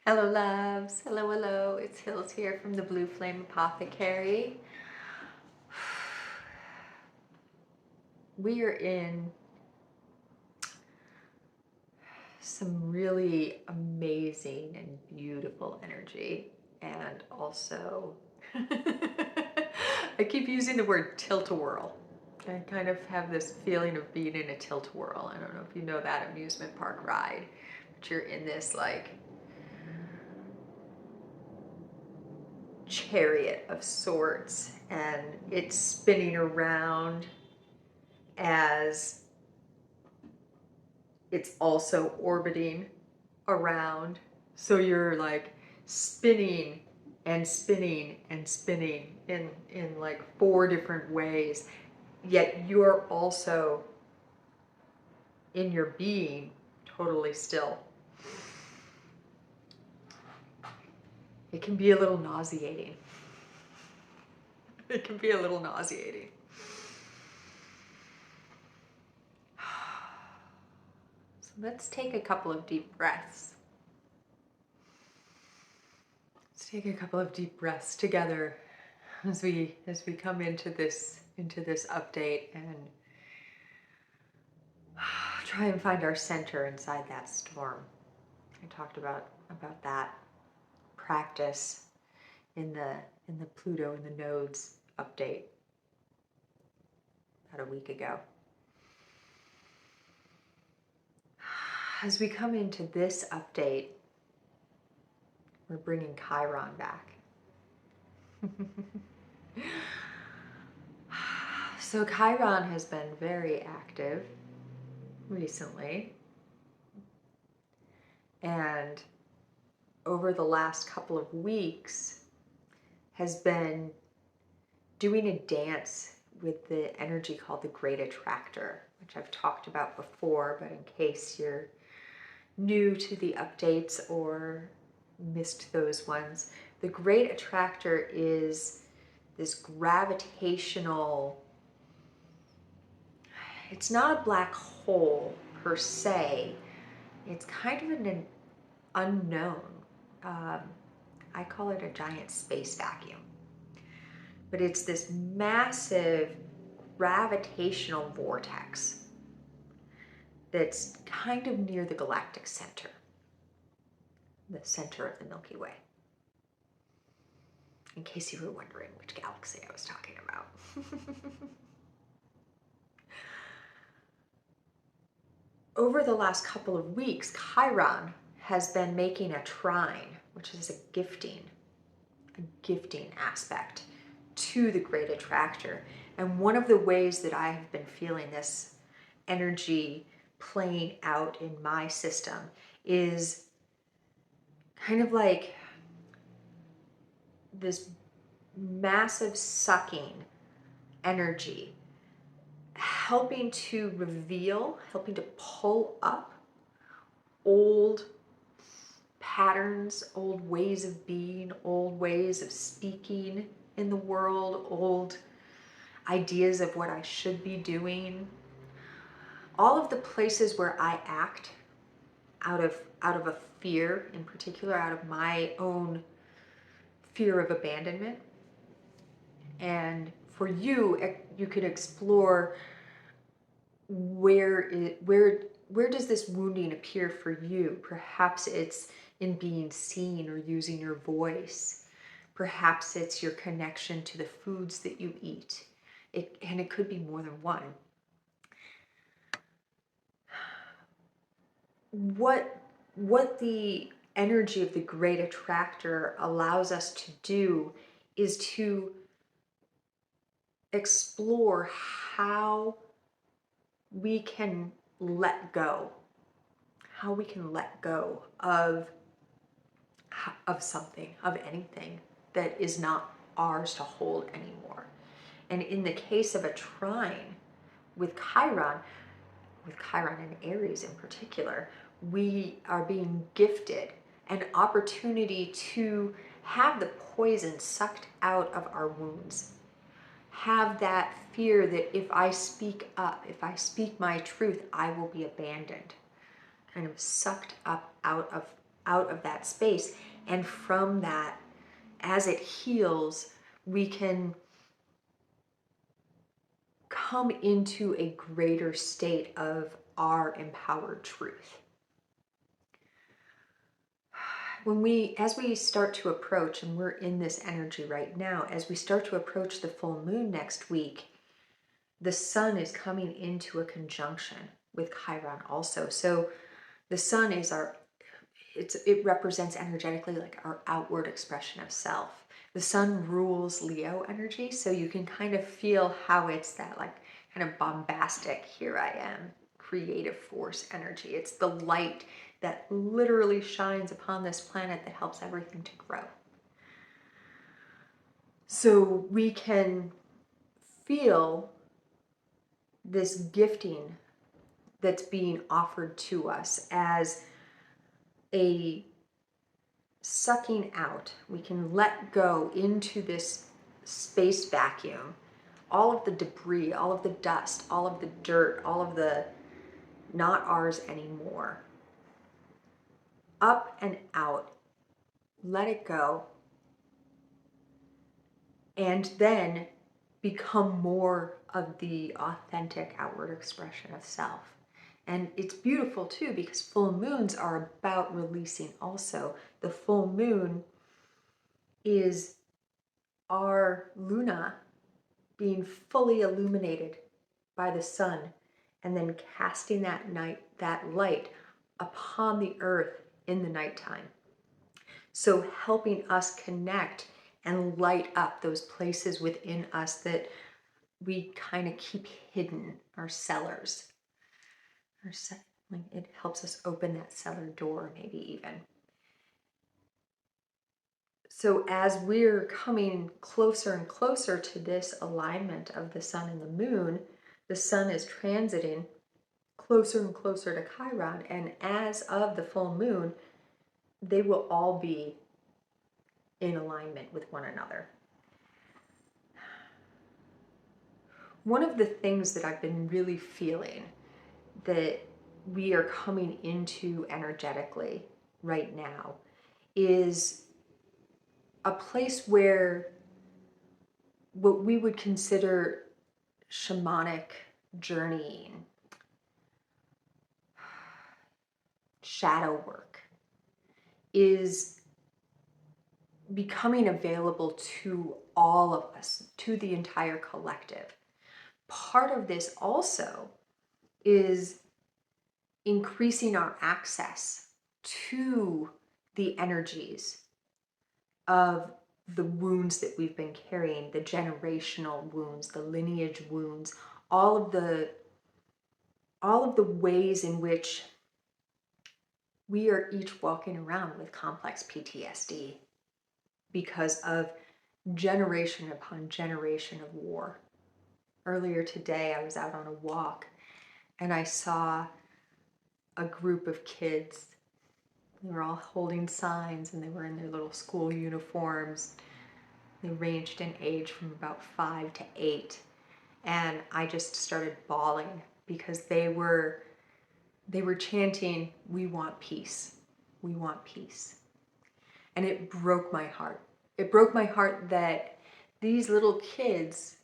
Hello loves, hello, hello, it's Hills here from the Blue Flame Apothecary. We are in some really amazing and beautiful energy, and also I keep using the word tilt-a-whirl. I kind of have this feeling of being in a tilt-a-whirl. I don't know if you know that amusement park ride, but you're in this like chariot of sorts, and it's spinning around as it's also orbiting around. So you're like spinning and spinning and spinning in like 4 different ways, yet you're also in your being totally still. It can be a little nauseating. It can be a little nauseating. So let's take a couple of deep breaths. Let's take a couple of deep breaths together as we come into this update and try and find our center inside that storm. I talked about that practice in the Pluto and the nodes update about a week ago. As we come into this update, we're bringing Chiron back. So Chiron has been very active recently, and over the last couple of weeks has been doing a dance with the energy called the Great Attractor, which I've talked about before, but in case you're new to the updates or missed those ones, the Great Attractor is this gravitational, it's not a black hole per se, it's kind of an unknown. I call it a giant space vacuum. But it's this massive gravitational vortex that's kind of near the galactic center, the center of the Milky Way. In case you were wondering which galaxy I was talking about. Over the last couple of weeks, Chiron has been making a trine, which is a gifting aspect to the Great Attractor. And one of the ways that I have been feeling this energy playing out in my system is kind of like this massive sucking energy, helping to reveal, helping to pull up old patterns, old ways of being, old ways of speaking in the world, old ideas of what I should be doing. All of the places where I act out of a fear, in particular, out of my own fear of abandonment. And for you, you could explore where does this wounding appear for you? Perhaps it's in being seen or using your voice. Perhaps it's your connection to the foods that you eat. And it could be more than one. What the energy of the Great Attractor allows us to do is to explore how we can let go, of something, of anything that is not ours to hold anymore. And in the case of a trine with Chiron and Aries in particular, we are being gifted an opportunity to have the poison sucked out of our wounds. Have that fear that if I speak up, if I speak my truth, I will be abandoned. Kind of sucked up out out of that space. And from that, as it heals, we can come into a greater state of our empowered truth. As we start to approach, and we're in this energy right now, as we start to approach the full moon next week, the sun is coming into a conjunction with Chiron also. So the sun is it represents energetically like our outward expression of self. The sun rules Leo energy, so you can kind of feel how it's that like kind of bombastic, here I am, creative force energy. It's the light that literally shines upon this planet that helps everything to grow. So we can feel this gifting that's being offered to us as a sucking out. We can let go into this space vacuum, all of the debris, all of the dust, all of the dirt, all of the not ours anymore. Up and out. Let it go. And then become more of the authentic outward expression of self. And it's beautiful too, because full moons are about releasing also. The full moon is our Luna being fully illuminated by the sun and then casting that light upon the earth in the nighttime. So helping us connect and light up those places within us that we kind of keep hidden, our cellars. It helps us open that cellar door, maybe even. So as we're coming closer and closer to this alignment of the sun and the moon, the sun is transiting closer and closer to Chiron, and as of the full moon, they will all be in alignment with one another. One of the things that I've been really feeling that we are coming into energetically right now is a place where what we would consider shamanic journeying, shadow work, is becoming available to all of us, to the entire collective. Part of this also is increasing our access to the energies of the wounds that we've been carrying, the generational wounds, the lineage wounds, all of the ways in which we are each walking around with complex PTSD because of generation upon generation of war. Earlier today, I was out on a walk and I saw a group of kids. They were all holding signs and they were in their little school uniforms. They ranged in age from about 5 to 8. And I just started bawling because they were chanting, "We want peace. We want peace." And it broke my heart. It broke my heart that these little kids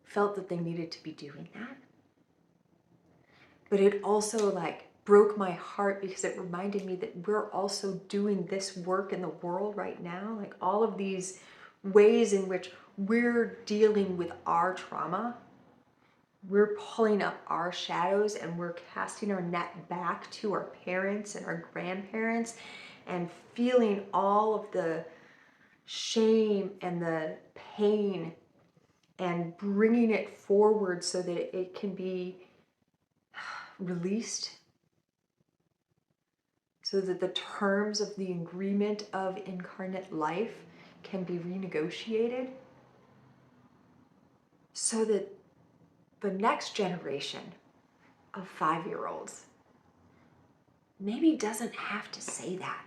felt that they needed to be doing that. But it also broke my heart because it reminded me that we're also doing this work in the world right now. Like all of these ways in which we're dealing with our trauma, we're pulling up our shadows and we're casting our net back to our parents and our grandparents and feeling all of the shame and the pain and bringing it forward so that it can be released, so that the terms of the agreement of incarnate life can be renegotiated, so that the next generation of 5-year-olds maybe doesn't have to say that.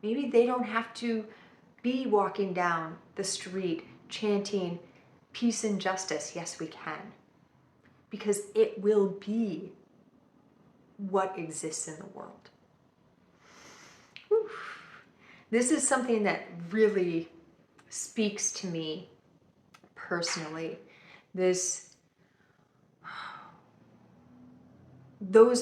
Maybe they don't have to be walking down the street chanting peace and justice, yes we can. Because it will be what exists in the world. This is something that really speaks to me personally. Those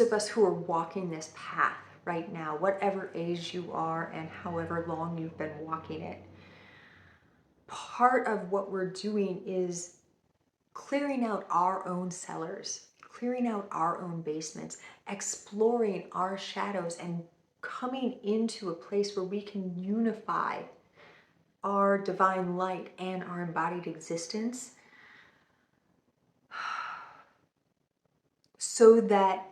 of us who are walking this path right now, whatever age you are and however long you've been walking it, part of what we're doing is clearing out our own cellars, clearing out our own basements, exploring our shadows, and coming into a place where we can unify our divine light and our embodied existence, so that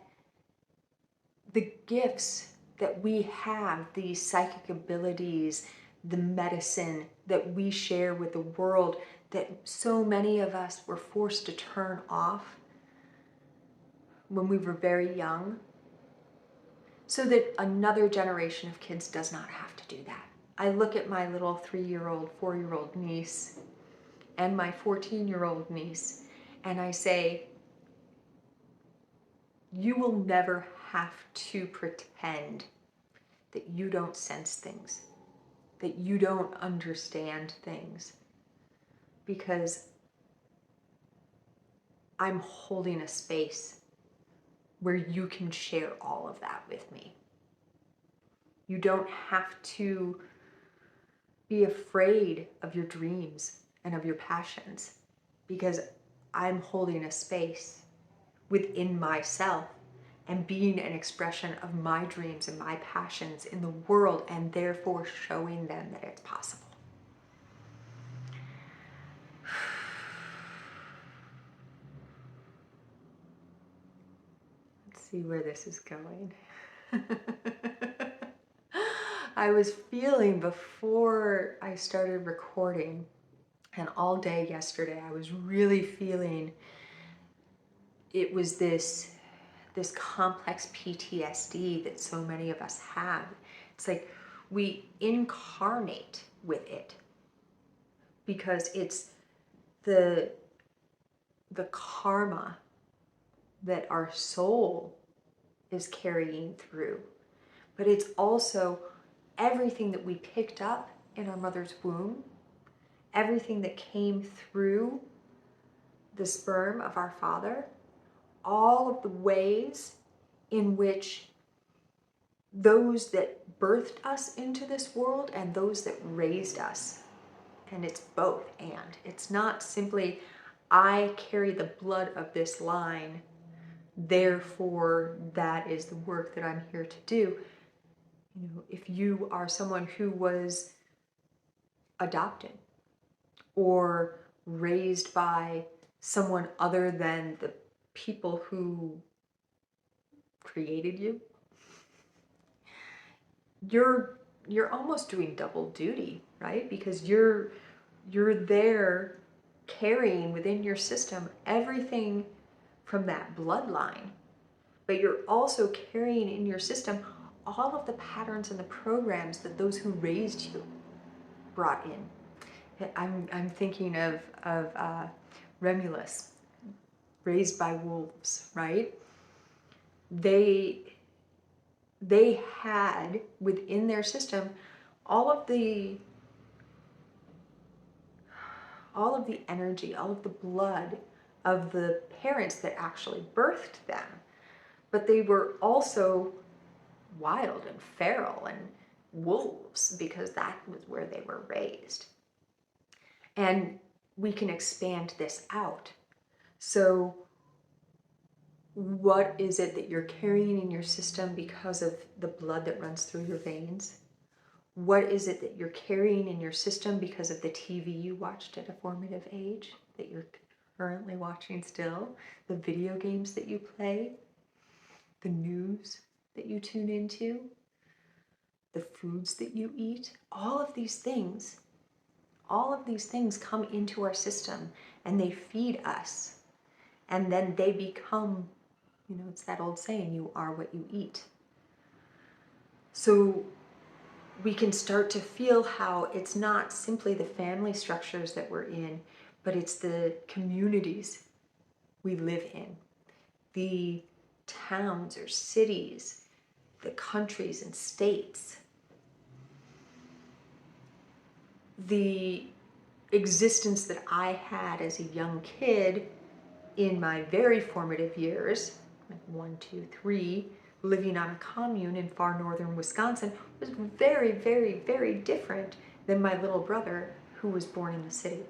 the gifts that we have, these psychic abilities, the medicine that we share with the world, that so many of us were forced to turn off when we were very young, so that another generation of kids does not have to do that. I look at my little 3-year-old, 4-year-old niece and my 14-year-old niece, and I say, you will never have to pretend that you don't sense things, that you don't understand things, because I'm holding a space where you can share all of that with me. You don't have to be afraid of your dreams and of your passions, because I'm holding a space within myself and being an expression of my dreams and my passions in the world, and therefore showing them that it's possible. Let's see where this is going. I was feeling, before I started recording and all day yesterday, I was really feeling it was this complex PTSD that so many of us have. It's like we incarnate with it because it's the karma that our soul is carrying through. But it's also everything that we picked up in our mother's womb, everything that came through the sperm of our father, all of the ways in which those that birthed us into this world and those that raised us. And it's both and. It's not simply, I carry the blood of this line, therefore that is the work that I'm here to do. You know, if you are someone who was adopted or raised by someone other than the people who created you, you're almost doing double duty, right? Because you're there carrying within your system everything from that bloodline, but you're also carrying in your system all of the patterns and the programs that those who raised you brought in. I'm thinking of Remulus, raised by wolves, right? They had within their system all of the energy, all of the blood of the parents that actually birthed them. But they were also wild and feral and wolves because that was where they were raised. And we can expand this out. So what is it that you're carrying in your system because of the blood that runs through your veins? What is it that you're carrying in your system because of the TV you watched at a formative age that you're currently watching still? The video games that you play? The news that you tune into? The foods that you eat? All of these things come into our system and they feed us. And then they become, you know, it's that old saying, you are what you eat. So we can start to feel how it's not simply the family structures that we're in, but it's the communities we live in, the towns or cities, the countries and states. the existence that I had as a young kid in my very formative years, like 1, 2, 3, living on a commune in far northern Wisconsin, was very, very, very different than my little brother who was born in the city.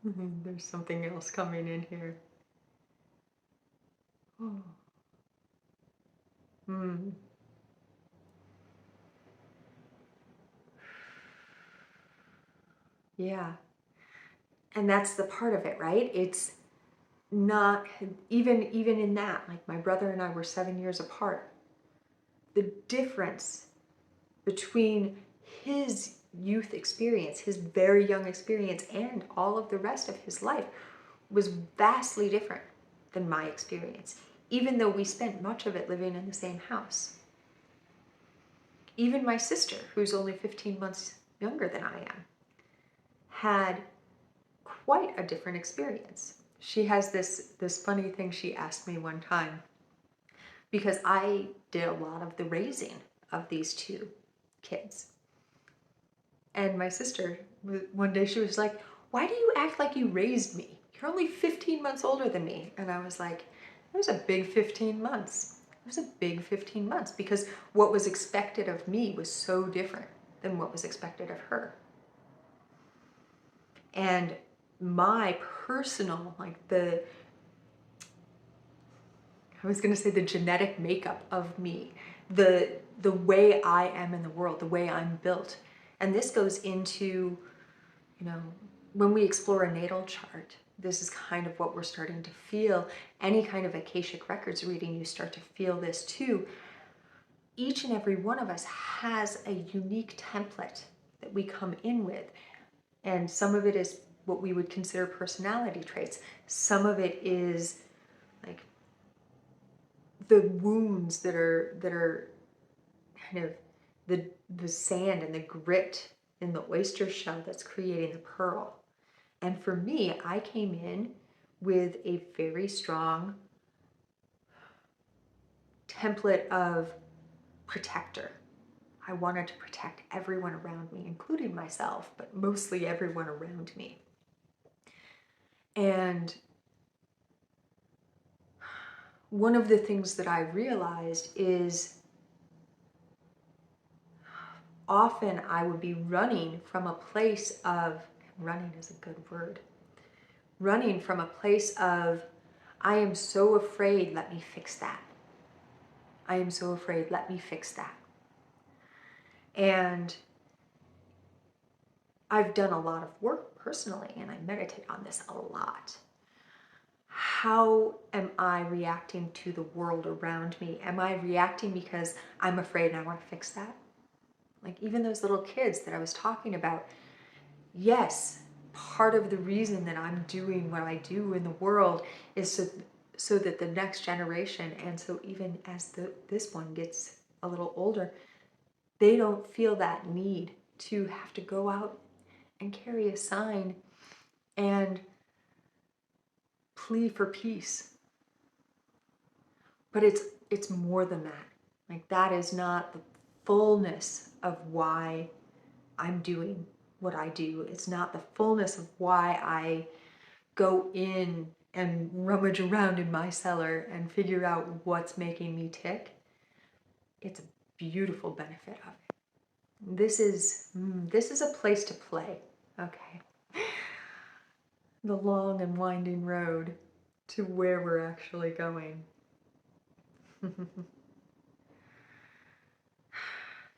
There's something else coming in here. Oh. Yeah. And that's the part of it, right? It's not, even in that, like my brother and I were 7 years apart. The difference between his youth experience, his very young experience, and all of the rest of his life was vastly different than my experience, even though we spent much of it living in the same house. Even my sister, who's only 15 months younger than I am, had quite a different experience. She has this funny thing she asked me one time, because I did a lot of the raising of these two kids. And my sister, one day she was like, "Why do you act like you raised me? You're only 15 months older than me." And I was like, it was a big 15 months. It was a big 15 months because what was expected of me was so different than what was expected of her. And my personal, like I was going to say the genetic makeup of me, the way I am in the world, the way I'm built. And this goes into, when we explore a natal chart, this is kind of what we're starting to feel. Any kind of Akashic Records reading, you start to feel this too. Each and every one of us has a unique template that we come in with. And some of it is what we would consider personality traits. Some of it is like the wounds that are kind of the sand and the grit in the oyster shell that's creating the pearl. And for me, I came in with a very strong template of protector. I wanted to protect everyone around me, including myself, but mostly everyone around me. And one of the things that I realized is often I would be running from a place of, running is a good word, running from a place of, I am so afraid, let me fix that. I am so afraid, let me fix that. And I've done a lot of work personally, and I meditate on this a lot. How am I reacting to the world around me? Am I reacting because I'm afraid and I want to fix that? Like even those little kids that I was talking about, yes, part of the reason that I'm doing what I do in the world is so that the next generation, and so even as this one gets a little older, they don't feel that need to have to go out and carry a sign and plea for peace. But it's more than that. Like that is not the fullness of why I'm doing what I do. It's not the fullness of why I go in and rummage around in my cellar and figure out what's making me tick. It's a beautiful benefit of it. This is a place to play. Okay. The long and winding road to where we're actually going.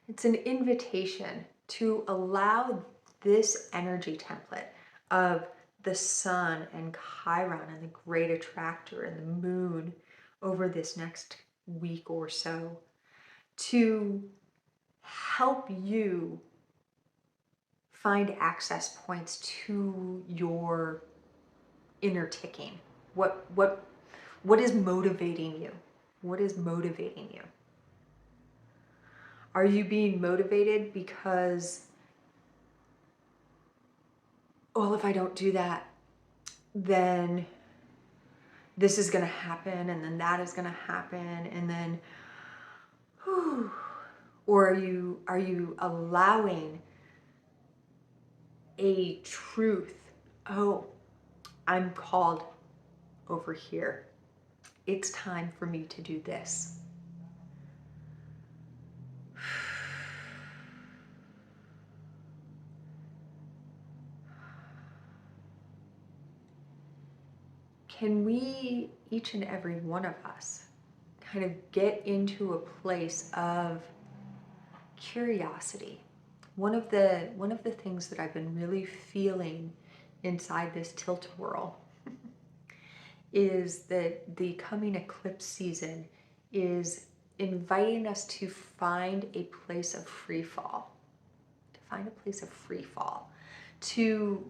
It's an invitation to allow this energy template of the sun and Chiron and the Great Attractor and the moon over this next week or so to help you find access points to your inner ticking. What is motivating you? What is motivating you? Are you being motivated because, well, if I don't do that, then this is going to happen, and then that is going to happen, and then, whew. Or are you allowing a truth? Oh, I'm called over here. It's time for me to do this. Can we, each and every one of us, kind of get into a place of curiosity? One of the things that I've been really feeling inside this tilt-a-whirl is that the coming eclipse season is inviting us to find a place of free fall, to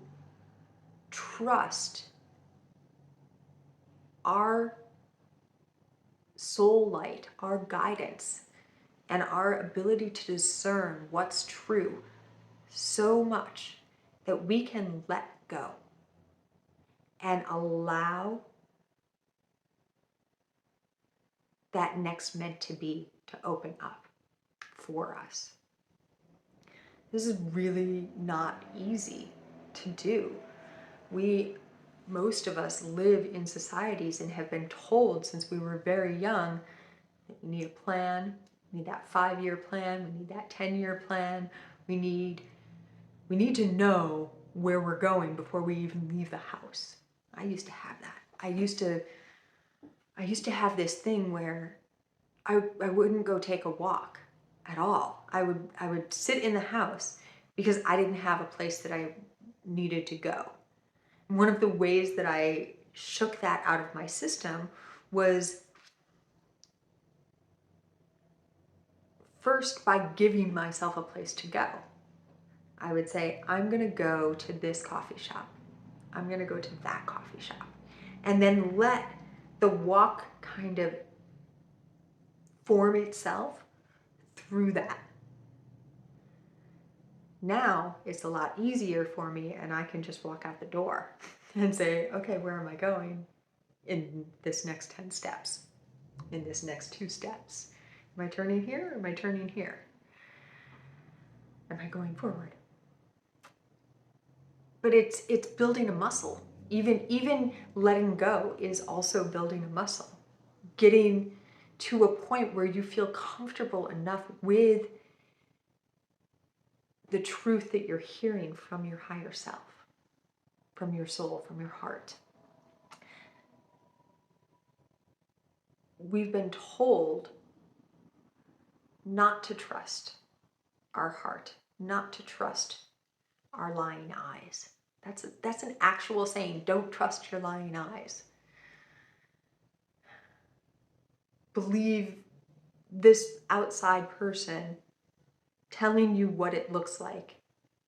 trust our soul light, our guidance, and our ability to discern what's true so much that we can let go and allow that next meant to be to open up for us. This is really not easy to do. Most of us live in societies and have been told since we were very young that we need a plan, we need that 5-year plan, we need that 10-year plan, we need to know where we're going before we even leave the house. I used to have that. I used to have this thing where I wouldn't go take a walk at all. I would sit in the house because I didn't have a place that I needed to go. And one of the ways that I shook that out of my system was first by giving myself a place to go. I would say, I'm going to go to this coffee shop. I'm going to go to that coffee shop. And then let the walk kind of form itself through that. Now it's a lot easier for me, and I can just walk out the door and say, okay, where am I going in this next 10 steps, in this next 2 steps? Am I turning here or am I turning here? Am I going forward? But it's building a muscle. Even letting go is also building a muscle. Getting to a point where you feel comfortable enough with the truth that you're hearing from your higher self, from your soul, from your heart. We've been told not to trust our heart, not to trust our lying eyes. That's an actual saying. Don't trust your lying eyes. Believe this outside person telling you what it looks like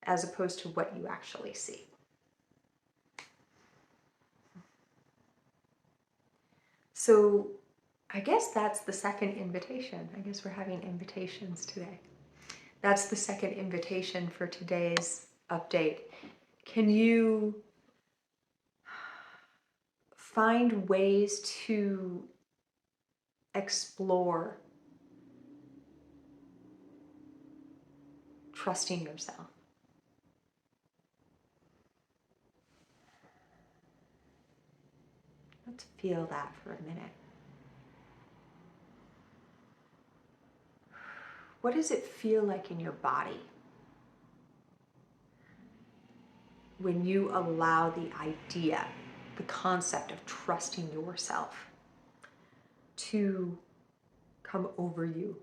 as opposed to what you actually see. So I guess that's the second invitation. I guess we're having invitations today. That's the second invitation for today's update. Can you find ways to explore trusting yourself? Let's feel that for a minute. What does it feel like in your body when you allow the idea, the concept of trusting yourself to come over you,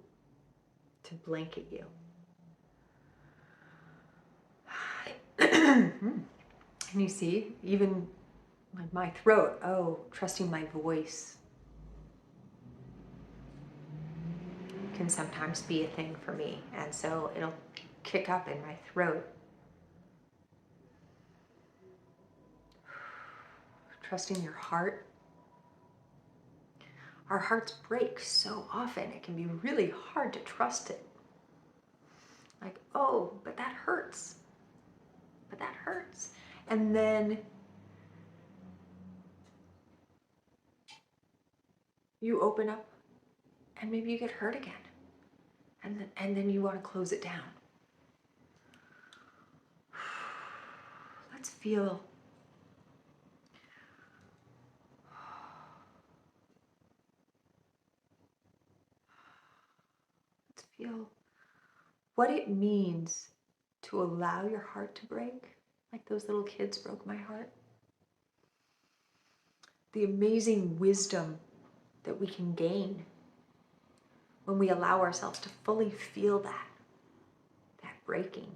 to blanket you? And you see, even like my throat, trusting my voice can sometimes be a thing for me. And so it'll kick up in my throat. Trusting your heart. Our hearts break so often. It can be really hard to trust it. Like, oh, but that hurts. But that hurts. And then you open up and maybe you get hurt again. And then you want to close it down. Let's feel. Let's feel what it means to allow your heart to break, like those little kids broke my heart. The amazing wisdom that we can gain when we allow ourselves to fully feel that breaking.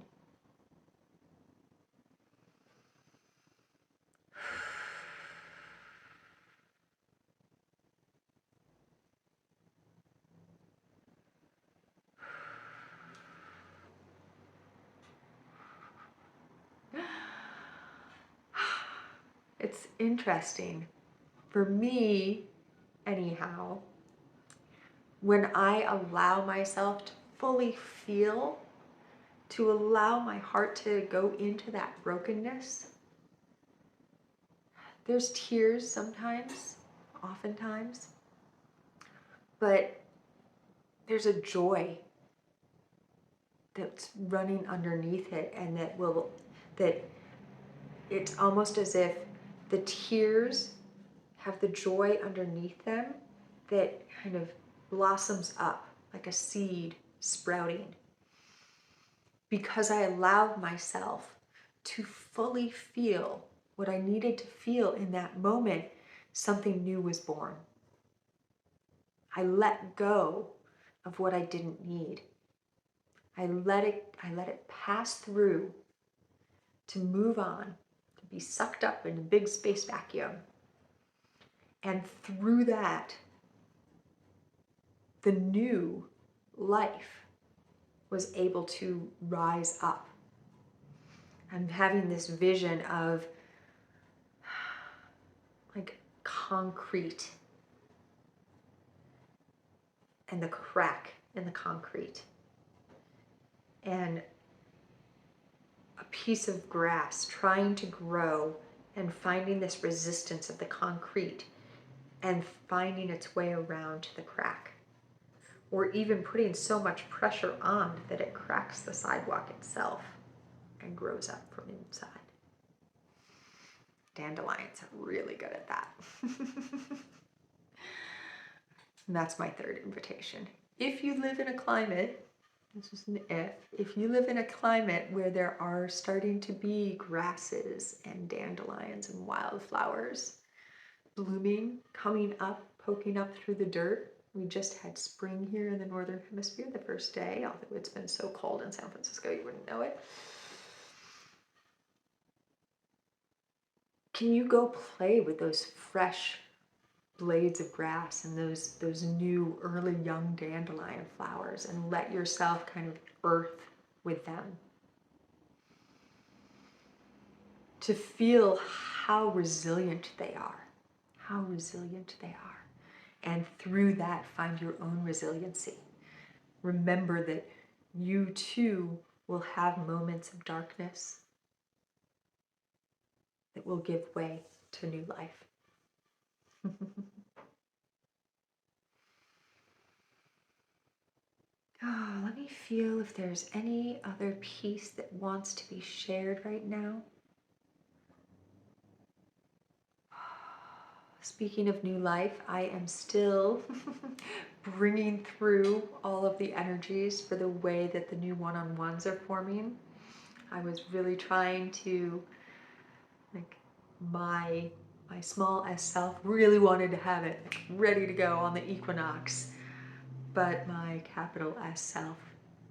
It's interesting. For me, anyhow, when I allow myself to fully feel, to allow my heart to go into that brokenness, there's tears sometimes, oftentimes, but there's a joy that's running underneath it, and that it's almost as if the tears have the joy underneath them that kind of blossoms up like a seed sprouting. Because I allowed myself to fully feel what I needed to feel in that moment, something new was born. I let go of what I didn't need. I let it pass through to move on, to be sucked up in a big space vacuum. And through that, the new life was able to rise up. I'm having this vision of like concrete and the crack in the concrete, and a piece of grass trying to grow and finding this resistance of the concrete and finding its way around to the crack, or even putting so much pressure on that it cracks the sidewalk itself and grows up from inside. Dandelions are really good at that. And that's my third invitation. If you live in a climate, this is an if you live in a climate where there are starting to be grasses and dandelions and wildflowers blooming, coming up, poking up through the dirt. We just had spring here in the Northern Hemisphere the first day, although it's been so cold in San Francisco you wouldn't know it. Can you go play with those fresh blades of grass and those new early young dandelion flowers and let yourself kind of earth with them? To feel how resilient they are, how resilient they are. And through that, find your own resiliency. Remember that you too will have moments of darkness that will give way to new life. Oh, let me feel if there's any other piece that wants to be shared right now. Speaking of new life, I am still bringing through all of the energies for the way that the new one-on-ones are forming. I was really trying to, like, my small S self really wanted to have it ready to go on the equinox, but my capital S self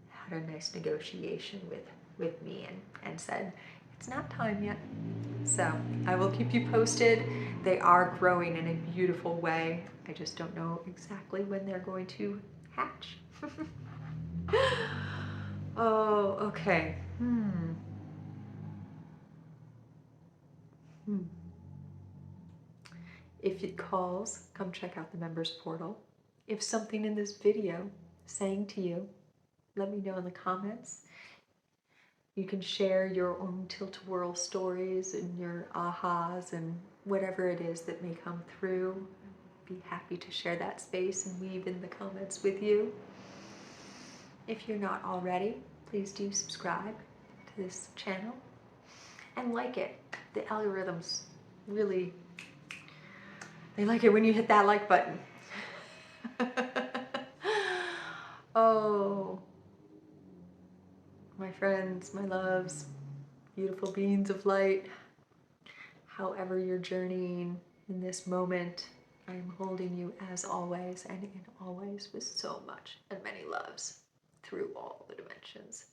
had a nice negotiation with me and said, it's not time yet. So I will keep you posted. They are growing in a beautiful way. I just don't know exactly when they're going to hatch. Oh, okay. If it calls, come check out the members portal. If something in this video is saying to you, let me know in the comments. You can share your own tilt-a-whirl stories and your ahas and whatever it is that may come through. be happy to share that space and weave in the comments with you. If you're not already, please do subscribe to this channel and like it. The algorithms really, they like it when you hit that like button. Oh, my friends, my loves, beautiful beings of light, however you're journeying in this moment, I am holding you as always and in always with so much and many loves through all the dimensions.